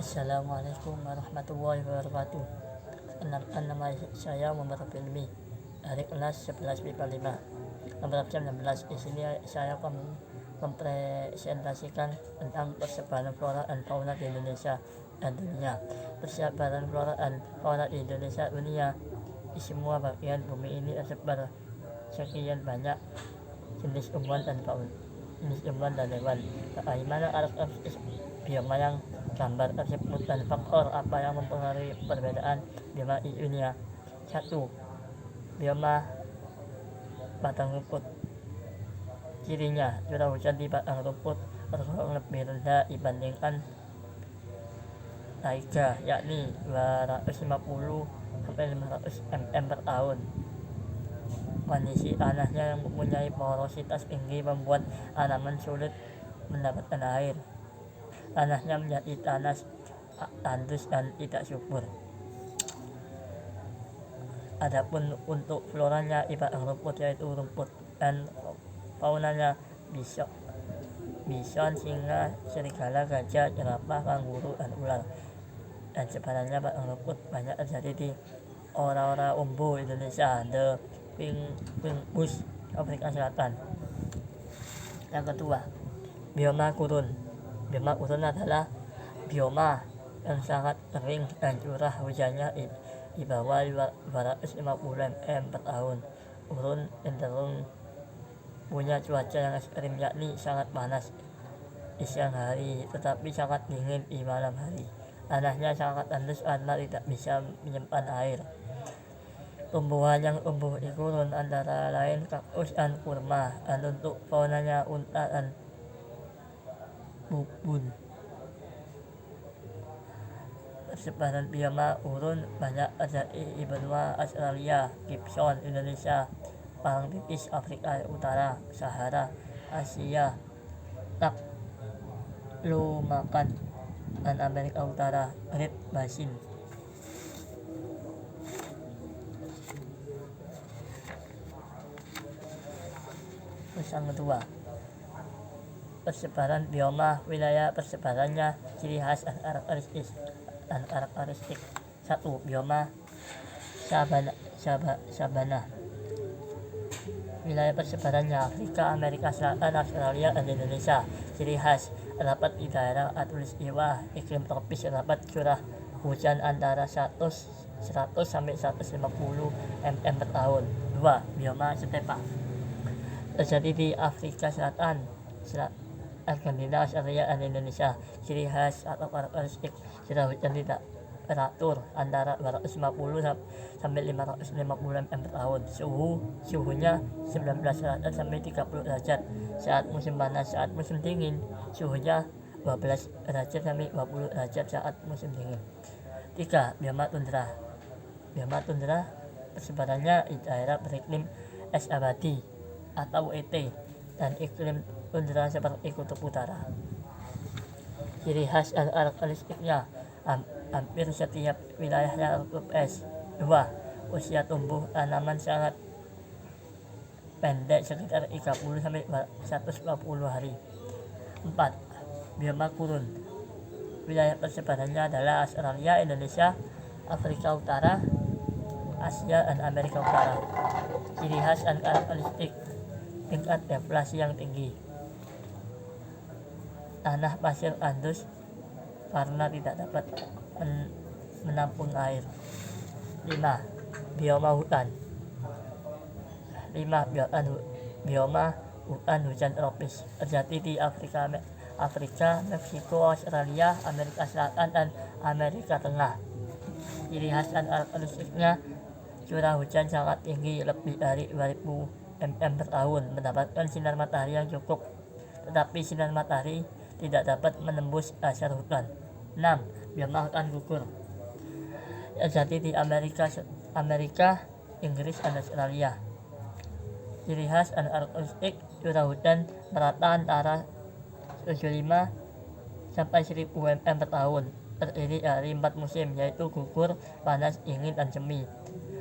Assalamualaikum warahmatullahi wabarakatuh. Nama saya Muhammad Filmi dari kelas 11 MIPA 5 nomor absen 16. Di sini saya akan mempresentasikan tentang persebaran flora dan fauna di Indonesia dan dunia. Persebaran flora dan fauna di Indonesia dunia. Di semua bagian bumi ini tersebar sekian banyak jenis tumbuhan dan fauna, jenis tumbuhan dan hewan. Bagaimana karakteristik bioma yang gambar tersebut dan faktor apa yang mempengaruhi perbedaan bioma di dunia? 1. Bioma batang rumput. Cirinya, curah hujan di batang rumput tergolong lebih rendah dibandingkan taiga, yakni 250 sampai 500 mm per tahun. Kondisi tanahnya yang mempunyai porositas tinggi membuat tanaman sulit mendapatkan air. Tanahnya menjadi tanah tandus dan tidak subur. Adapun untuk floranya di batang rumput yaitu rumput, dan faunanya bison, singa, serigala, gajah, jerapah, kanguru, dan ular. Dan sebarannya batang rumput banyak terjadi di ora-ora umbu Indonesia, the pink bush Afrika Selatan. Yang kedua, bioma gurun. Bioma gurun adalah bioma yang sangat kering dan curah hujannya di bawah 250 mm per tahun. Gurun cenderung punya cuaca yang ekstrim, yakni sangat panas di siang hari tetapi sangat dingin di malam hari. Tanahnya sangat tandus karena tidak bisa menyimpan air. Tumbuhan yang tumbuh di gurun antara lain kaktus dan kurma, dan untuk faunanya unta dan bubun. Persebaran bioma gurun banyak terjadi di benua Australia, Gibson, Indonesia, Parang Tritis, Afrika Utara, Sahara, Asia, Taklumakan, dan Amerika Utara, Great Basin. Yang kedua, persebaran bioma wilayah. Persebarannya, ciri khas dan karakteristik. 1. Bioma sabana. Wilayah persebarannya Afrika, Amerika Selatan, Australia, dan Indonesia. Ciri khas, terdapat di daerah khatulistiwa iklim tropis, terdapat curah hujan antara 100 sampai 150 mm per tahun. 2. Bioma stepa. Terjadi di Afrika Selatan, Argentina, Australia, dan Indonesia. Ciri khas atau karakteristik, curah hujan tidak teratur antara 250 sampai 550 mm per tahun. Suhunya 19 derajat sampai 30 derajat saat musim panas. Saat musim dingin, suhunya 12 derajat sampai 20 derajat saat musim dingin. 3. Bioma tundra. Bioma tundra persebarannya di daerah beriklim es abadi atau ET dan iklim tundra seperti kutub utara. Ciri khas dan karakteristiknya, hampir setiap wilayahnya tertutup es. 2. Usia tumbuh tanaman sangat pendek, sekitar 30 sampai 120 hari. 4. Bioma gurun. Wilayah persebarannya adalah Australia, Indonesia, Afrika Utara, Asia, dan Amerika Utara. Ciri khas dan karakteristik, tingkat deflasi yang tinggi. Tanah pasir tandus karena tidak dapat menampung air. 5. Bioma hutan. 5. Bioma hutan hujan tropis. Terjadi di Afrika, Meksiko, Australia, Amerika Selatan, dan Amerika Tengah. Ciri khas dan karakteristiknya, curah hujan sangat tinggi, lebih dari 2000 mm per tahun, mendapatkan sinar matahari yang cukup, tetapi sinar matahari tidak dapat menembus dasar hutan. 6. Bioma hutan gugur. Terjadi di Amerika, Inggris, dan Australia. Ciri khas dan karakteristik, curah hujan merata antara 75 sampai 1000 mm per tahun. Terdiri dari 4 musim, yaitu gugur, panas, dingin, dan semi.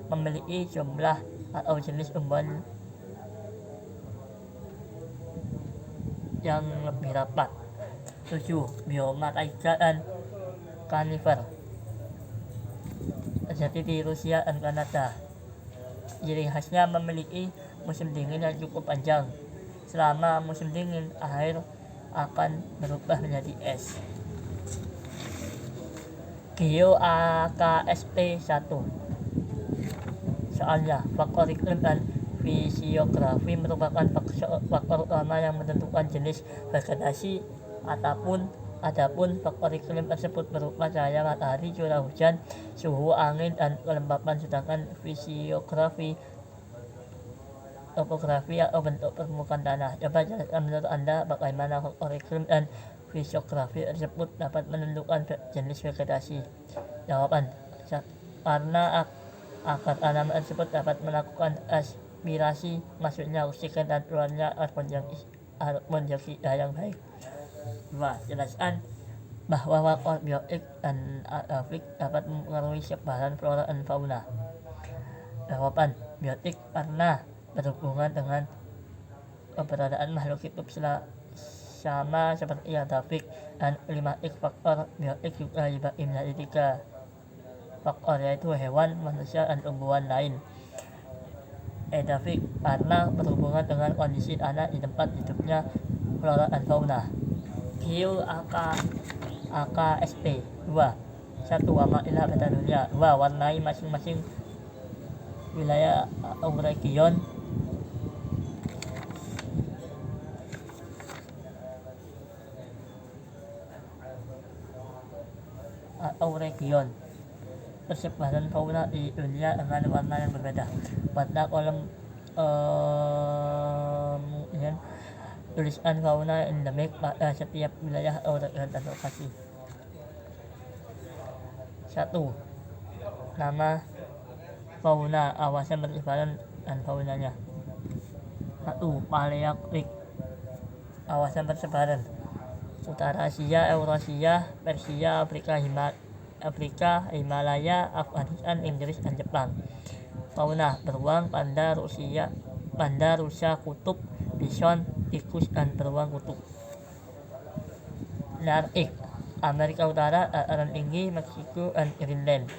Memiliki jumlah atau jenis tumbuhan yang lebih rapat. 7. Bioma taiga dan conifer terjadi di Rusia dan Kanada. Ciri khasnya memiliki musim dingin yang cukup panjang. Selama musim dingin, air akan berubah menjadi es. Geo AKSP 1. Soalnya, faktor iklim dan fisiografi merupakan faktor utama yang menentukan jenis vegetasi. Adapun faktor iklim tersebut berupa cahaya matahari, curah hujan, suhu angin, dan kelembapan, sedangkan fisiografi topografi atau bentuk permukaan tanah. Coba jelaskan menurut Anda bagaimana faktor iklim dan fisiografi tersebut dapat menentukan jenis vegetasi. Jawaban: karena agar tanaman tersebut dapat melakukan aspirasi masuknya oksigen dan keluarnya karbon dioksida yang baik. 2. Jelaskan bahwa faktor biotik dan atmosferik dapat mempengaruhi sebaran flora dan fauna. Jawaban: biotik karena berhubungan dengan keberadaan makhluk hidup sama seperti atmosferik, dan klimatik. Faktor biotik juga dibagi menjadi 3 faktor, yaitu hewan, manusia, dan tumbuhan lain. Edafik karena berhubungan dengan kondisi tanah di tempat hidupnya flora dan fauna. Geo AKSP 2. 1. Amatilah peta dunia. 2. Warnai masing-masing wilayah atau region. Persebaran fauna di dunia dengan warna yang berbeda. Pada kolom tuliskan fauna endemik pada setiap wilayah atau region dan lokasi. 1. Nama fauna, awasan persebaran dan faunanya. 1. Palearktik, awasan persebaran Utara Asia, Eurasia, Persia, Afrika, Himalaya, Afghanistan, Inggris, dan Jepang. Fauna: beruang, panda rusa kutub, bison, tikus, dan beruang kutub. Nearktik, Amerika Utara, dataran tinggi, Meksiko, dan Greenland.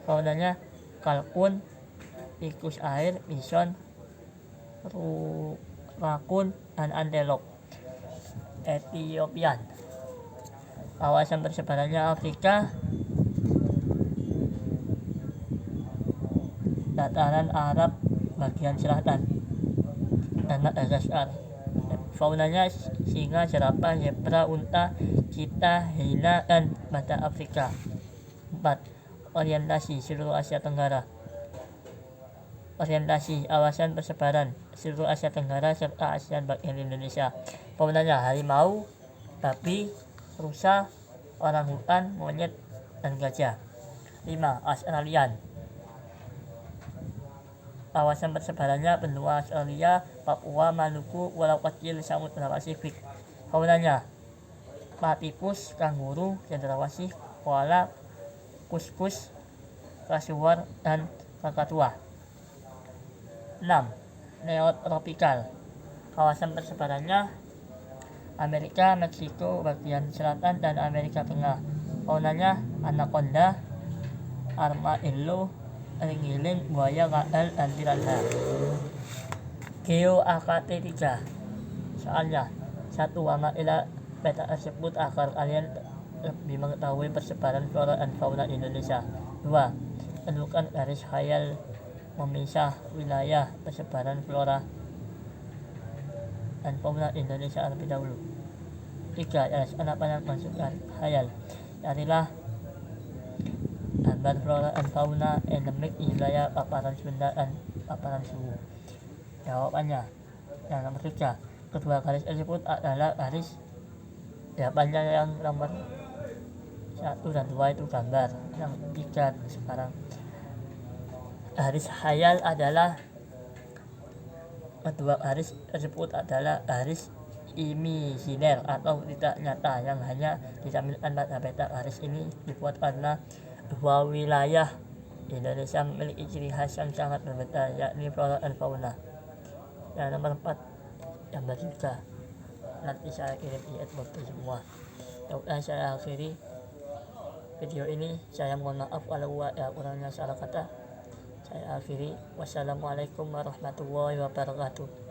Faunanya: kalkun, tikus air, bison, rakun, dan antelop. Etiopian, kawasan persebarannya Afrika, dataran Arab bagian selatan, dan Madagaskar. Faunanya: singa, jerapah, zebra, unta, cheetah, hyena, dan badak Afrika. 4. Orientasi: seluruh Asia Tenggara. Orientasi: awasan persebaran seluruh Asia Tenggara serta ASEAN bagian Indonesia. Faunanya: harimau, babi, rusa, orangutan, monyet, dan gajah. 5. Australian, kawasan persebarannya benua Australia, Papua, Maluku, Pulau Kecil, Samudra Pasifik. Faunanya: platypus, kanguru, cendrawasih, koala, kuskus, kasuar, dan kakatua. 6. Neotropikal, kawasan persebarannya Amerika, Meksiko bagian selatan, dan Amerika Tengah. Faunanya: anaconda, armadillo, ringgiling, buaya, kadal, dan piranha. Geo AKT 3. Soalnya: 1. Amatilah peta tersebut agar kalian lebih mengetahui persebaran flora dan fauna Indonesia. 2. Tentukan garis khayal memisah wilayah persebaran flora dan fauna Indonesia terlebih dahulu. 3. Jelaskan apa yang masuk garis khayal. Carilah gambar flora dan fauna endemik di wilayah paparan Sunda dan paparan suhu. Jawabannya: yang nomor 3. Kedua garis tersebut adalah garis jawabannya yang nomor 1 dan 2 itu gambar. Yang 3 sekarang. Garis khayal adalah kedua garis tersebut adalah garis imajiner atau tidak nyata yang hanya ditampilkan pada peta. Garis ini dibuat karena dua wilayah Indonesia memiliki ciri khas yang sangat berbeda, yakni flora dan fauna. Yang nomor 4 gambar juga. Nanti saya kirim di adboard semua. Saya akhiri. video ini. Saya mohon maaf kalau ada kurangnya salah kata. Saya akhiri. Wassalamualaikum warahmatullahi wabarakatuh.